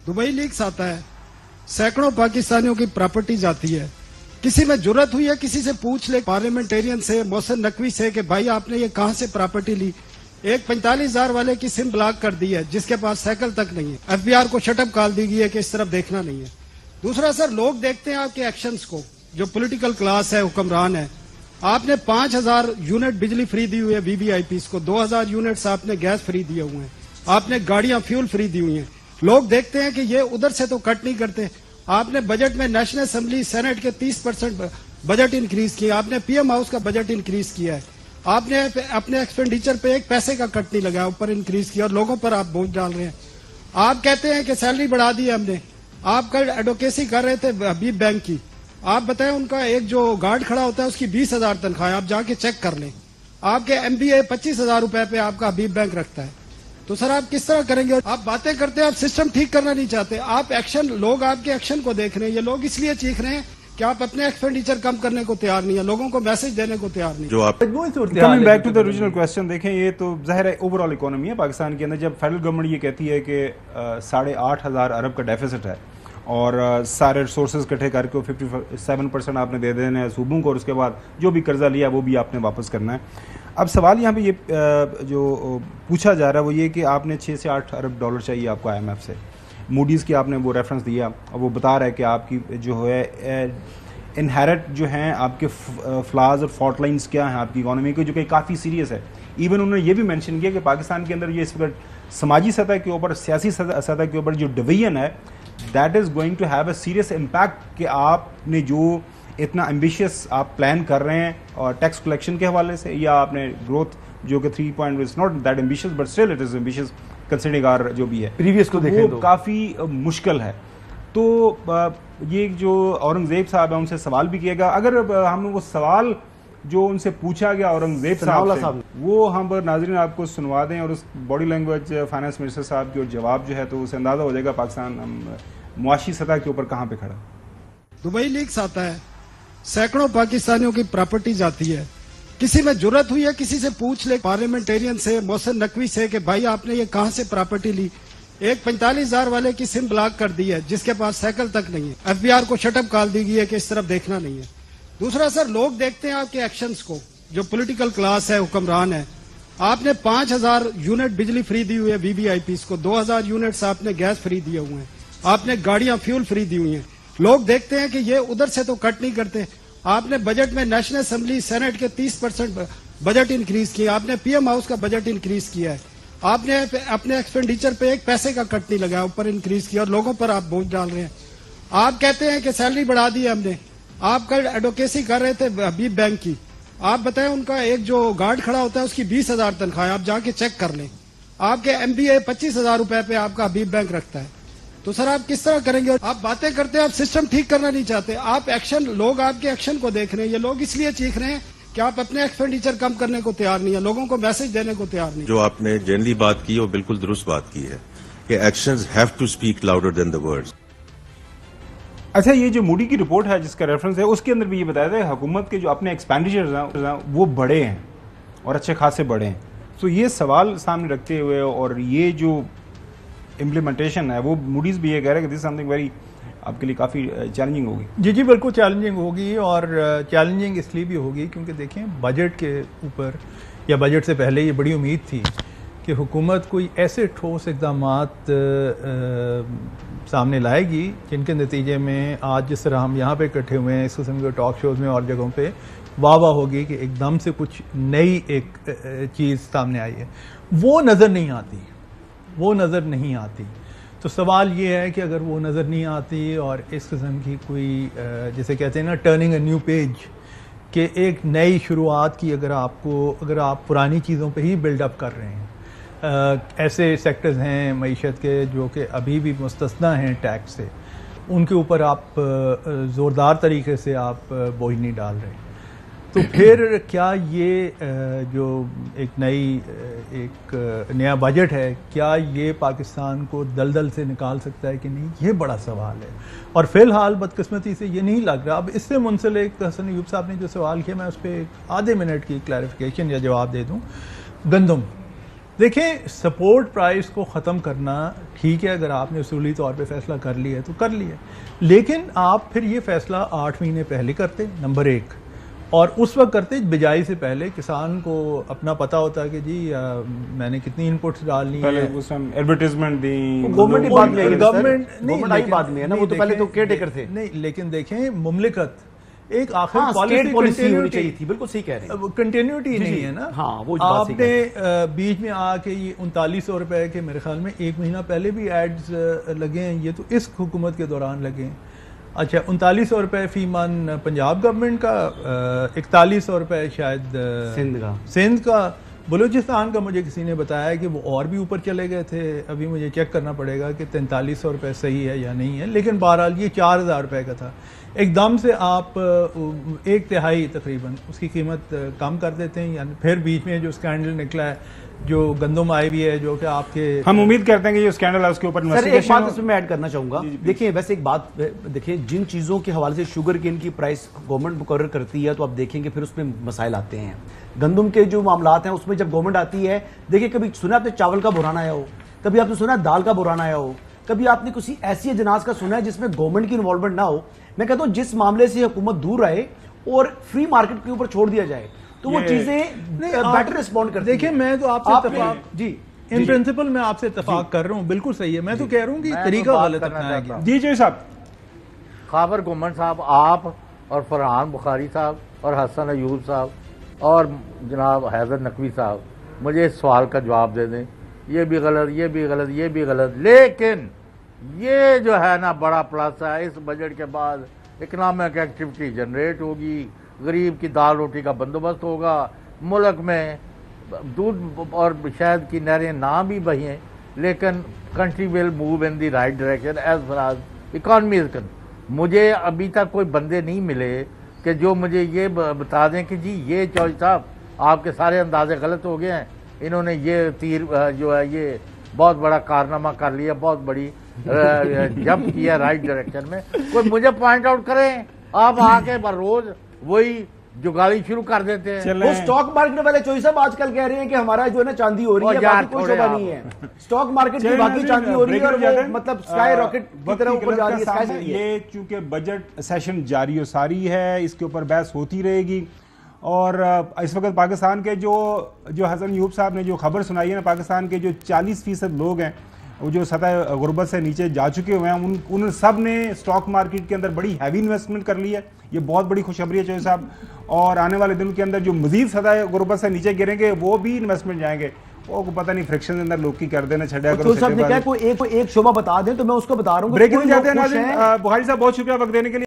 Dubai leaks आता है, सैकड़ों पाकिस्तानियों की प्रॉपर्टी जाती है। किसी में जुर्रत हुई है किसी से पूछ ले, पार्लियामेंटेरियन से, मोहसिन नकवी से, कि भाई आपने ये कहां से प्रॉपर्टी ली। एक 45,000 वाले की सिम ब्लॉक कर दी है जिसके पास साइकिल तक नहीं है। एफबीआर को शटअप कॉल दी गई है कि इस तरफ देखना नहीं है। दूसरा सर, लोग देखते हैं आपके एक्शंस को, जो पॉलिटिकल क्लास है, हुक्मरान है। आपने 5,000 यूनिट बिजली फ्री दी हुई है वीवीआईपीज को, 2,000 यूनिट्स आपने गैस फ्री दिए हुए हैं, आपने गाड़ियां फ्यूल फ्री दी हुई हैं। लोग देखते हैं कि ये उधर से तो कट नहीं करते। आपने बजट में नेशनल असेंबली सेनेट के 30% बजट इंक्रीज किया, आपने पीएम हाउस का बजट इंक्रीज किया है, आपने अपने एक्सपेंडिचर पे एक पैसे का कट नहीं लगाया, ऊपर इंक्रीज किया, और लोगों पर आप बोझ डाल रहे हैं। आप कहते हैं कि सैलरी बढ़ा दी है हमने। आप कल एडवोकेसी कर रहे थे हबीब बैंक की, आप बताएं उनका एक जो गार्ड खड़ा होता है उसकी 20,000 तनख्वाह है, आप जाके चेक कर लें। आपके एमबीए 25,000 रुपए पे आपका हबीब बैंक रखता है। तो सर आप किस तरह करेंगे? आप बातें करते हैं, आप सिस्टम ठीक करना नहीं चाहते, आप एक्शन, लोग आपके एक्शन को देख रहे हैं। ये लोग इसलिए चीख रहे हैं कि आप अपने एक्सपेंडिचर कम करने को तैयार नहीं है, लोगों को मैसेज देने को तैयार नहीं। जो आप coming back to the original question, देखें ये तो ज़ाहिर है ओवरऑल इकोनॉमी है पाकिस्तान के अंदर। जब फेडरल गवर्नमेंट ये कहती है कि 8,500 अरब का डेफिसिट है और सारे रिसोर्सेज इकट्ठे करके 57% आपने दे देने हैं सूबों को, और उसके बाद जो भी कर्जा लिया वो भी आपने वापस करना है। अब सवाल यहाँ पे ये जो पूछा जा रहा है वो ये कि आपने 6 से 8 अरब डॉलर चाहिए आपको IMF से। मूडीज़ की आपने वो रेफरेंस दिया और वो बता रहा है कि आपकी जो है इनहेरिट जो हैं आपके फ्लाज और फॉल्ट लाइन्स क्या हैं आपकी इकोनॉमी के, जो कि काफ़ी सीरियस है। इवन उन्होंने ये भी मेंशन किया कि पाकिस्तान के अंदर ये इस वक्त समाजी सतह के ऊपर, सियासी सतह के ऊपर जो डिवीजन है, that is going to have a serious impact कि आपने जो इतना एम्बिशियस आप प्लान कर रहे हैं और टैक्स कलेक्शन के हवाले से, या आपने ग्रोथ जो कि 3 point is not that ambitious but still it is ambitious considering our जो भी है प्रीवियस को देखें वो काफ़ी मुश्किल है। तो ये जो औरंगज़ेब साहब है उनसे सवाल भी किया गया। अगर हम वो सवाल जो उनसे पूछा गया औरंगज़ेब साहब से वो हम नाज़रीन आपको सुनवा दें, और उस बॉडी लैंग्वेज फाइनेंस मिनिस्टर साहब की और जवाब जो है तो उसे अंदाज़ा हो जाएगा पाकिस्तान मुआशी सतह के ऊपर कहाँ पे खड़ा। दुबई लीक्स आता है, सैकड़ों पाकिस्तानियों की प्रॉपर्टी जाती है। किसी में जुर्रत हुई है किसी से पूछ ले, पार्लियामेंटेरियन से, मोहसिन नकवी से, कि भाई आपने ये कहां से प्रॉपर्टी ली। एक 45,000 वाले की सिम ब्लॉक कर दी है जिसके पास साइकिल तक नहीं है। एफबीआर को शटअप कॉल दी गई है कि इस तरफ देखना नहीं है। दूसरा सर, लोग देखते हैं आपके एक्शंस को, जो पॉलिटिकल क्लास है, हुक्मरान है। आपने 5,000 यूनिट बिजली फ्री दी हुई है वीवीआईपीज को, 2,000 यूनिट्स आपने गैस फ्री दिए हुए हैं, आपने गाड़ियां फ्यूल फ्री दी हुई हैं। लोग देखते हैं कि ये उधर से तो कट नहीं करते। आपने बजट में नेशनल असेंबली सेनेट के 30% बजट इंक्रीज किया, आपने पीएम हाउस का बजट इंक्रीज किया है, आपने अपने एक्सपेंडिचर पे एक पैसे का कट नहीं लगाया, ऊपर इंक्रीज किया, और लोगों पर आप बोझ डाल रहे हैं। आप कहते हैं कि सैलरी बढ़ा दी है हमने। आप कल एडवोकेसी कर रहे थे हबीब बैंक की, आप बताएं उनका एक जो गार्ड खड़ा होता है उसकी 20,000 तनख्वाह है, आप जाके चेक कर लें। आपके एमबीए 25,000 रुपए पे आपका हबीब बैंक रखता है। तो सर आप किस तरह करेंगे? आप बातें करते हैं, आप सिस्टम ठीक करना नहीं चाहते, आप एक्शन, लोग आपके एक्शन को देख रहे हैं। ये लोग इसलिए चीख रहे हैं कि आप अपने एक्सपेंडिचर कम करने को तैयार नहीं है, लोगों को मैसेज देने को तैयार नहीं। जो आपने जनरली बात की वो बिल्कुल दुरुस्त बात की है कि actions have to speak louder than the words. अच्छा, ये जो मूडी की रिपोर्ट है जिसका रेफरेंस है उसके अंदर भी ये बताया था हुकूमत के जो अपने एक्सपेंडिचर हैं वो बड़े हैं और अच्छे खासे बड़े हैं। तो ये सवाल सामने रखते हुए और ये जो इम्प्लीमेंटेशन है वो मूडीज भी ये कह रहे हैं कि दिस समथिंग वेरी आपके लिए काफ़ी चैलेंजिंग होगी। जी बिल्कुल चैलेंजिंग होगी, और चैलेंजिंग इसलिए भी होगी क्योंकि देखें बजट के ऊपर या बजट से पहले ये बड़ी उम्मीद थी कि हुकूमत कोई ऐसे ठोस इक़दामात सामने लाएगी जिनके नतीजे में आज जिस तरह हम यहाँ पे इकट्ठे हुए हैं इस किस्म के टॉक शोज़ में और जगहों पे वाह होगी कि एकदम से कुछ नई एक चीज़ सामने आई है, वो नज़र नहीं आती। तो सवाल ये है कि अगर वो नज़र नहीं आती और इस किस्म की कोई जैसे कहते हैं ना टर्निंग अ न्यू पेज, कि एक नई शुरुआत की अगर आप पुरानी चीज़ों पे ही बिल्डअप कर रहे हैं, ऐसे सेक्टर्स हैं मईशत के जो कि अभी भी मुस्तस्ना हैं टैक्स से, उनके ऊपर आप ज़ोरदार तरीके से आप बोझ नहीं डाल रहे, तो फिर क्या ये जो एक नया बजट है क्या ये पाकिस्तान को दलदल से निकाल सकता है कि नहीं, ये बड़ा सवाल है। और फ़िलहाल बदकिस्मती से ये नहीं लग रहा। अब इससे मुंसलिक हसन अयूब साहब ने जो सवाल किया मैं उस पर आधे मिनट की क्लैरिफिकेशन या जवाब दे दूँ। دیکھیں سپورٹ پرائس کو ختم کرنا ٹھیک ہے، اگر آپ نے اصولی طور پہ فیصلہ کر لیا ہے تو کر لیا، لیکن آپ پھر یہ فیصلہ 8 مہینے پہلے کرتے، نمبر 1، اور اس وقت کرتے بجائی سے پہلے کسان کو اپنا پتہ ہوتا کہ جی میں نے کتنی انپٹس ڈالنی ہے، پہلے اس میں ایڈورٹیزمنٹ دی گورنمنٹ بعد میں آئی، گورنمنٹ آئی بعد میں ہے نا، وہ تو پہلے تو کیئر ٹیکر تھے. نہیں لیکن دیکھیں مملکت ایک آخر اسٹیٹ پالیسی ہونی چاہیے تھی، بالکل صحیح کہہ رہے ہیں. کنٹینیوٹی نہیں ہے نا. ہاں وہ آپ نے بیچ میں آ کے یہ 3900 روپے کے میرے خیال میں 1 مہینہ پہلے بھی ایڈز لگے ہیں، یہ تو اس حکومت کے دوران لگے ہیں. اچھا 3900 روپے فی من پنجاب گورنمنٹ کا، 4100 روپے شاید سندھ کا، بلوچستان کا مجھے کسی نے بتایا کہ وہ اور بھی اوپر چلے گئے تھے. ابھی مجھے چیک کرنا پڑے گا کہ 4300 روپے صحیح ہے یا نہیں ہے، لیکن بہرحال یہ 4000 روپے کا تھا. ایک دم سے آپ 1/3 تقریباً اس کی قیمت کم کر دیتے ہیں. یعنی پھر بیچ میں جو اسکینڈل نکلا ہے، جو گندم آئی بھی ہے، جو کہ آپ کے، ہم امید کرتے ہیں کہ یہ اسکینڈل ہے اس کے اوپر سر ایک بات اس میں ایڈ کرنا چاہوں گا. دیکھیں ویسے ایک بات دیکھیں، جن چیزوں کے حوالے سے شوگر کین کی پرائس گورنمنٹ مقرر کرتی ہے تو آپ دیکھیں گے پھر اس میں مسائل آتے ہیں. گندم کے جو معاملات ہیں اس میں جب گورنمنٹ آتی ہے، دیکھیں کبھی سنا آپ نے چاول کا بحران آیا ہو، کبھی آپ نے سنا دال کا بحران آیا ہو، کبھی آپ نے کسی ایسی اجناس کا سنا ہے جس میں گورنمنٹ کی انوالومنٹ نہ ہو. میں کہتا ہوں جس معاملے سے حکومت دور رہے اور فری مارکیٹ کے اوپر چھوڑ دیا جائے تو وہ چیزیں بیٹر رسپونڈ کرتی ہیں. دیکھیں میں تو آپ سے اتفاق، جی ان پرنسپل میں آپ سے اتفاق کر رہا ہوں، بالکل صحیح ہے. میں تو کہہ رہا ہوں کہ طریقہ غلط اپنایا گیا. جی صاحب، خاور گورنمنٹ صاحب، آپ اور فرحان بخاری صاحب اور حسن ایوب صاحب اور جناب حیدر نقوی صاحب مجھے اس سوال کا جواب دے دیں. یہ بھی غلط، یہ بھی غلط، یہ بھی غلط، لیکن یہ جو ہے نا بڑا پلس ہے، اس بجٹ کے بعد اکنامک ایکٹیویٹی جنریٹ ہوگی، غریب کی دال روٹی کا بندوبست ہوگا، ملک میں دودھ اور شہد کی نہریں نہ بھی بہیں لیکن country will move in the right direction as far as economy is concerned. مجھے ابھی تک کوئی بندے نہیں ملے کہ جو مجھے یہ بتا دیں کہ جی یہ چوہدری صاحب آپ کے سارے اندازے غلط ہو گئے ہیں، انہوں نے یہ تیر جو ہے یہ بہت بڑا کارنامہ کر لیا، بہت بڑی جمپ کیا رائٹ ڈائریکشن میں. کوئی مجھے پوائنٹ آؤٹ کریں. آپ آ کے روز وہی جگاڑی شروع کر دیتے ہیں. وہ سٹاک مارکیٹ والے چوہدری صاحب آج کل کہہ رہے ہیں کہ ہمارا جو ہے نا چاندی ہو رہی ہے، باقی کوئی شعبہ نہیں ہے. سٹاک مارکیٹ کی باقی چاندی ہو رہی ہے اور وہ مطلب سکائی راکٹ کی طرح اوپر جا رہی ہے. یہ چونکہ بجٹ سیشن جاری و ساری ہے، اس کے اوپر بحث ہوتی رہے گی. اور اس وقت پاکستان کے جو حسن ایوب صاحب نے جو خبر سنائی ہے نا، پاکستان کے جو 40% لوگ ہیں وہ جو سطح غربت سے نیچے جا چکے ہوئے ہیں، ان سب نے سٹاک مارکیٹ کے اندر بڑی ہیوی انویسٹمنٹ کر لی ہے. یہ بہت بڑی خوشخبری ہے چوہدری صاحب. اور آنے والے دن کے اندر جو مزید سطح غربت سے نیچے گریں گے وہ بھی انویسٹمنٹ جائیں گے. وہ پتہ نہیں فریکشن کے اندر لوگ کی کر دینا چھڑیا کرو. صاحب نے کہا کوئی ایک شعبہ بتا دیں تو میں اس کو بتا رہا ہوں. بریک نہیں جاتے ہیں ناظرین. بخاری صاحب بہت شکریہ وقت دینے کے لیے.